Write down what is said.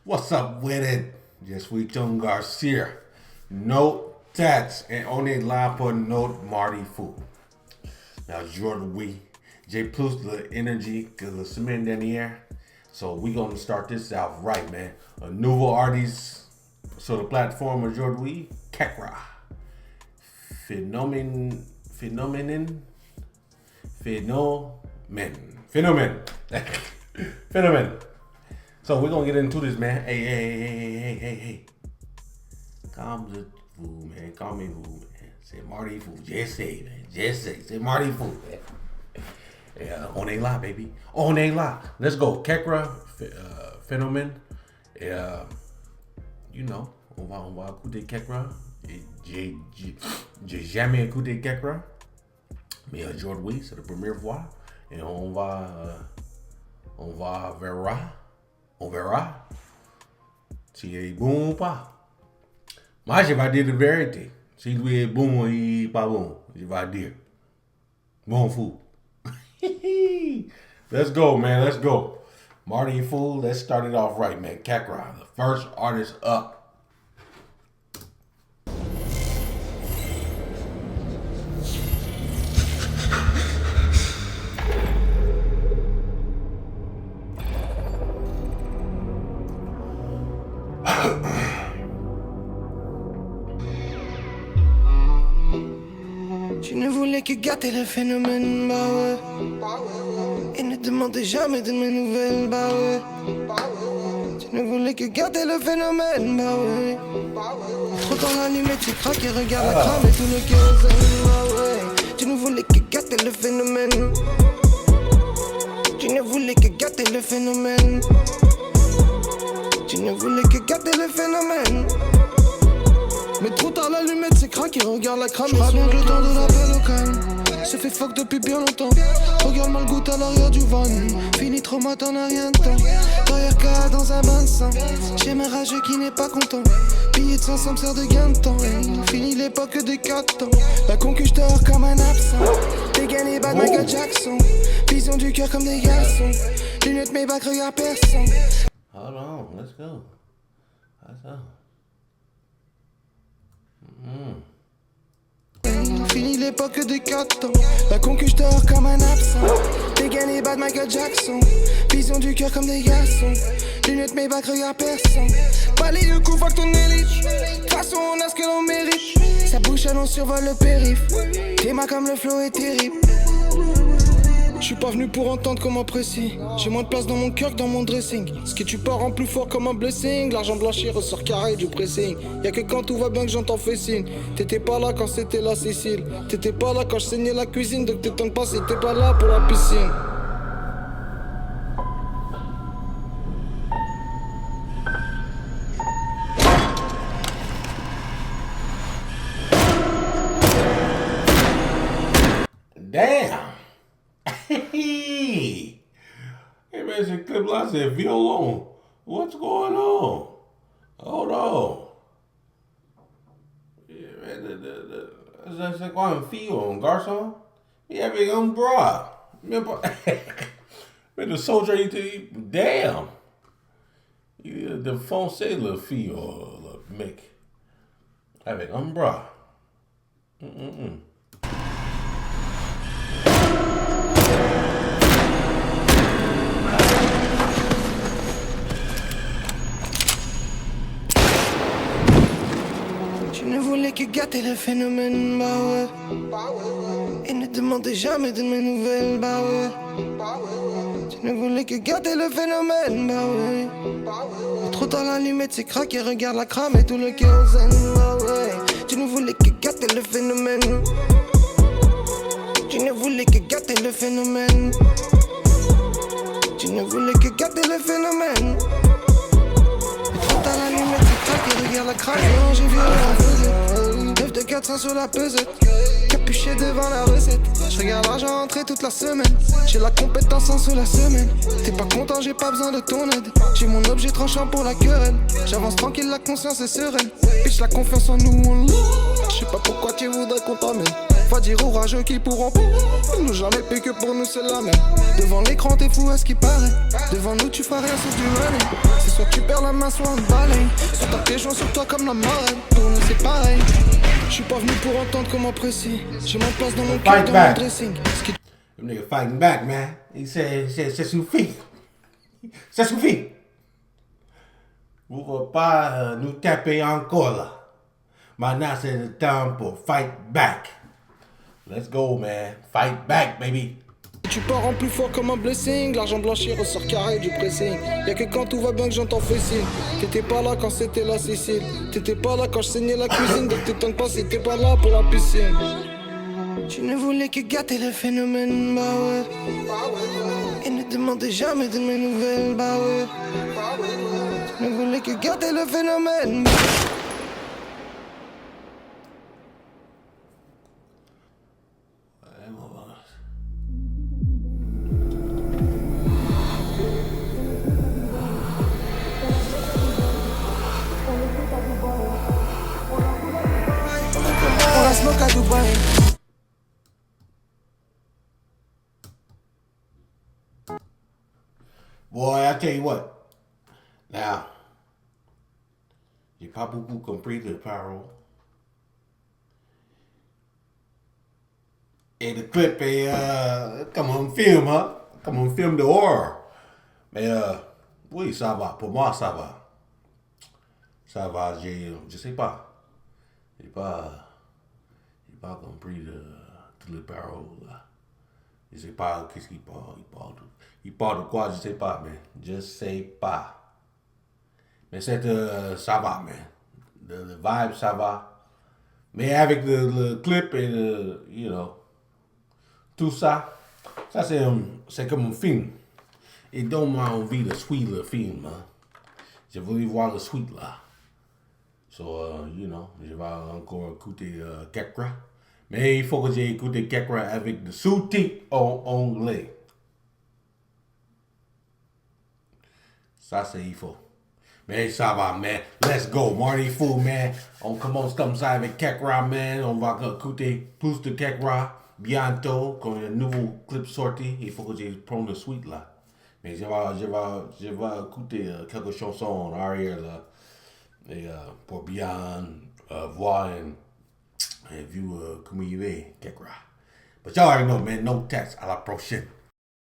What's up with it? Je suis John Garcia. Note Tats. Et on est là pour Note Marty Fou. Aujourd'hui, j'ai plus de énergie que la semaine dernière. So we gonna start this out right, man. Un nouveau artiste sur la plateforme aujourd'hui, Kekra. Phénomène. So we're gonna get into this, man. Hey. Calmez-vous, man. Calmez-vous, man. C'est Marty Fou. J'essaie, man. C'est Marty Fou, man. Yeah, on est là, baby. On est là. Let's go. Kekra, Phénomène. Et, you know, on va écouter Kekra. J'ai jamais écouté Kekra. Mais aujourd'hui, c'est la première fois. Et on verra si il est bon ou pas. Moi, je vais dire la vérité. Si lui est bon ou il est pas bon, je vais dire. Bon fou. Let's go, man. Let's go. Marty Fou, let's start it off right, man. Kekra, the first artist up. Tu ne voulais que gâter le phénomène, bah ouais. Et ne demandais jamais de mes nouvelles, bah ouais. Tu ne voulais que gâter le phénomène, bah ouais. Trop dans l'allumette, tu craques et regarde la crame et tout le kérosène, bah ouais. Tu ne voulais que gâter le phénomène. Tu ne voulais que gâter le phénomène. Tu ne voulais que gâter le phénomène. Mais trop tard l'allumette c'est craqué, regarde la crame. J'crois bien que le temps de l'appel au calme se fait fuck depuis bien longtemps. Regarde mal goutte à l'arrière du van. Fini trop mat, t'en as rien de temps. Derrière K dans un bain de sang. J'ai mes rageux qui n'est pas content. Billet de 500 me sert de gain de temps. Fini l'époque des 4 ans. La concu j'dors comme un absent. Dégainé bad Michael Jackson. Vision du cœur comme des garçons. Lunettes mes bacs, regarde personne. Hold on, let's go. Fini l'époque des 4 ans. La concu j'dors comme un absent. Dégainé bad Michael Jackson. Vision du cœur comme des garçons. Lunettes mes bacs, regarde personne. Balaye le coup, fuck ton élite. De toute façon on a ce que l'on mérite. Sa bouche elle on survole le périph'. Tes mains comme le flow est terrible. Je suis pas venu pour entendre comme un pressing. J'ai moins de place dans mon cœur que dans mon dressing. Ce que tu pars rend plus fort comme un blessing. L'argent blanchi ressort carré du pressing. Y'a que quand tout va bien que j'entends fais signe. T'étais pas là quand c'était la Sicile. T'étais pas là quand je saignais la cuisine. Donc t'étonnes pas si t'es pas là pour la piscine. Damn! Hey man, ce clip là c'est violon. What's going on? Hold on. C'est quoi un fille ou un garçon? Il avait un bras. Mais le soldier était. Damn! Il a défoncé le fille ou le mec. Avec un bras. Tu ne voulais que gâter le phénomène, bah ouais. Et ne demandais jamais de mes nouvelles, bah ouais. Tu ne voulais que gâter le phénomène, bah ouais. Trop tard l'allumette c'est craqué, regarde la crame et tout le kérosène, bah ouais. Tu ne voulais que gâter le phénomène. Tu ne voulais que gâter le phénomène. Tu ne voulais que gâter le phénomène. Trop tard l'allumette c'est craqué, regarde la crame. J'ai vu la pesette. 9 de 400 sur la pesette. Capuché devant la recette. Je regarde l'argent rentrer toute la semaine. J'ai la compétence en sous la semaine. T'es pas content, j'ai pas besoin de ton aide. J'ai mon objet tranchant pour la querelle. J'avance tranquille, la conscience est sereine. Bitch, la confiance en nous, on l'a. Je sais pas pourquoi tu voudrais qu'on t'emmène. Va dire aux rageux qu'ils pourront pas. Ils n'ont jamais payé que pour nous c'est la même. Devant l'écran t'es fou à ce qui paraît. Devant nous tu feras rien sauf du running. C'est soit tu perds la main mains sont en baleine. Sur ta pied, joint sur toi comme la marraine. Pour nous c'est pareil. Je suis pas venu pour entendre comment apprécier. J'ai ma place dans mon cœur, dans mon dressing. Them niggas fighting back, man. He said, ça suffit. Ça suffit. Vous ne pouvez pas nous taper encore là. Maintenant, c'est le temps pour fight back. Let's go, man. Fight back, baby. Tu pars en plus fort comme un blessing. L'argent blanchi ressort carré du pressing. Y'a que quand tout va bien que j'entends fais signe. T'étais pas là quand c'était la Sicile. T'étais pas là quand je saignais la cuisine. Donc t'étonnes pas si t'es pas là pour la piscine. Tu ne voulais que gâter le phénomène, bah ouais. Et ne demandais jamais de mes nouvelles, bah ouais. Tu ne voulais que gâter le phénomène, bah ouais. On la smoke à Dubaï. Boy, I tell you what. Now, j'ai pas beaucoup compris le parole. Et le clip est comme un film, hein? Comme un film de horror. Mais oui, ça va. Pour moi, ça va. Ça va, je sais pas. J'ai pas compris tout le parole, là. Je sais pas qu'est-ce qu'il parle. Il parle de quoi, je sais pas, mais je sais pas. Mais ça va, man. Le vibe, ça va. Mais avec le clip et tout ça, c'est comme un film. Et donne m'a envie de suivre le film, hein. Je voulais voir le suite, là. So, je vais encore écouter Kekra. Mais il faut que j'ai écouté Kekra avec le sous-titre en anglais. Ça, c'est il faut. Mais ça va, man. Let's go, Marty Fool, man. On commence comme ça avec Kekra, man. On va écouter plus de Kekra bientôt. Quand il y a un nouveau clip sorti, il faut que je prenne le suite, là. Mais je vais écouter quelques chansons en arrière, là. Et pour bien voir et vu comment il est, Kekra. But y'all already know, man, no text. À la prochaine.